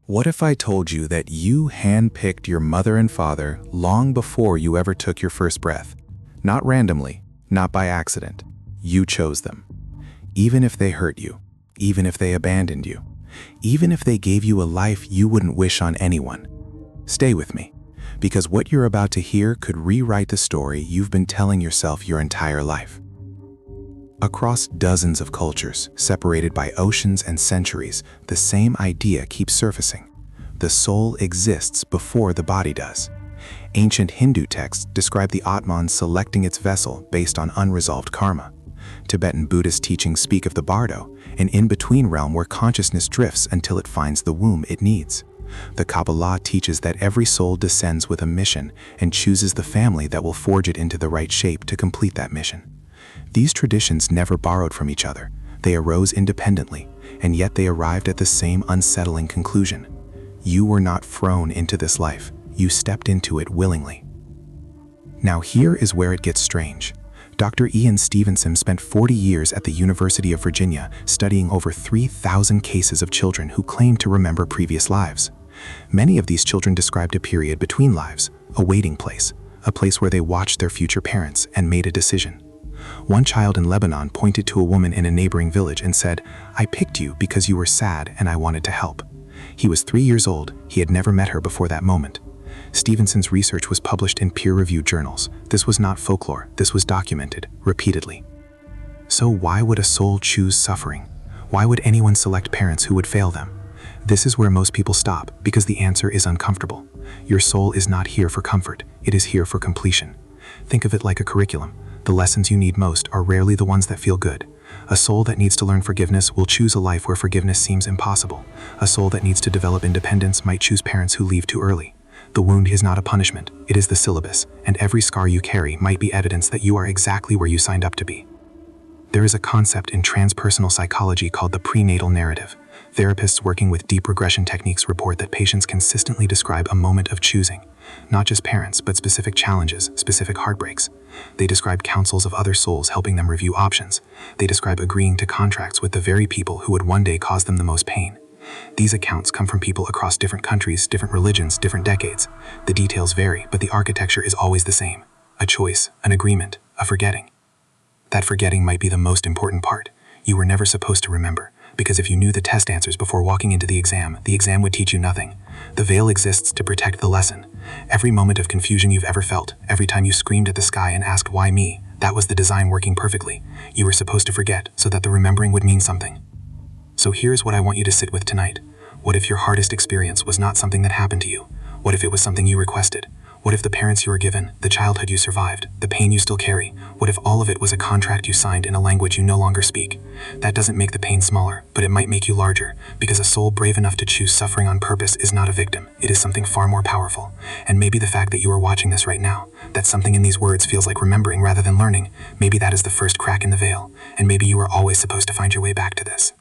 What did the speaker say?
What if I told you that you handpicked your mother and father long before you ever took your first breath? Not randomly, not by accident. You chose them. Even if they hurt you, even if they abandoned you, even if they gave you a life you wouldn't wish on anyone. Stay with me, because what you're about to hear could rewrite the story you've been telling yourself your entire life. Across dozens of cultures, separated by oceans and centuries, the same idea keeps surfacing. The soul exists before the body does. Ancient Hindu texts describe the Atman selecting its vessel based on unresolved karma. Tibetan Buddhist teachings speak of the bardo, an in-between realm where consciousness drifts until it finds the womb it needs. The Kabbalah teaches that every soul descends with a mission and chooses the family that will forge it into the right shape to complete that mission. These traditions never borrowed from each other. They arose independently, and yet they arrived at the same unsettling conclusion. You were not thrown into this life. You stepped into it willingly. Now here is where it gets strange. Dr. Ian Stevenson spent 40 years at the University of Virginia studying over 3,000 cases of children who claimed to remember previous lives. Many of these children described a period between lives, a waiting place, a place where they watched their future parents and made a decision. One child in Lebanon pointed to a woman in a neighboring village and said, "I picked you because you were sad and I wanted to help." He was 3 years old. He had never met her before that moment. Stevenson's research was published in peer-reviewed journals. This was not folklore. This was documented, repeatedly. So why would a soul choose suffering? Why would anyone select parents who would fail them? This is where most people stop, because the answer is uncomfortable. Your soul is not here for comfort. It is here for completion. Think of it like a curriculum. The lessons you need most are rarely the ones that feel good. A soul that needs to learn forgiveness will choose a life where forgiveness seems impossible. A soul that needs to develop independence might choose parents who leave too early. The wound is not a punishment, it is the syllabus, and every scar you carry might be evidence that you are exactly where you signed up to be. There is a concept in transpersonal psychology called the prenatal narrative. Therapists working with deep regression techniques report that patients consistently describe a moment of choosing. Not just parents, but specific challenges, specific heartbreaks. They describe counsels of other souls helping them review options. They describe agreeing to contracts with the very people who would one day cause them the most pain. These accounts come from people across different countries, different religions, different decades. The details vary, but the architecture is always the same. A choice, an agreement, a forgetting. That forgetting might be the most important part. You were never supposed to remember, because if you knew the test answers before walking into the exam would teach you nothing. The veil exists to protect the lesson. Every moment of confusion you've ever felt, every time you screamed at the sky and asked, "Why me?" that was the design working perfectly. You were supposed to forget, so that the remembering would mean something. So here's what I want you to sit with tonight. What if your hardest experience was not something that happened to you? What if it was something you requested? What if the parents you were given, the childhood you survived, the pain you still carry, what if all of it was a contract you signed in a language you no longer speak? That doesn't make the pain smaller, but it might make you larger, because a soul brave enough to choose suffering on purpose is not a victim. It is something far more powerful. And maybe the fact that you are watching this right now, that something in these words feels like remembering rather than learning, maybe that is the first crack in the veil, and maybe you are always supposed to find your way back to this.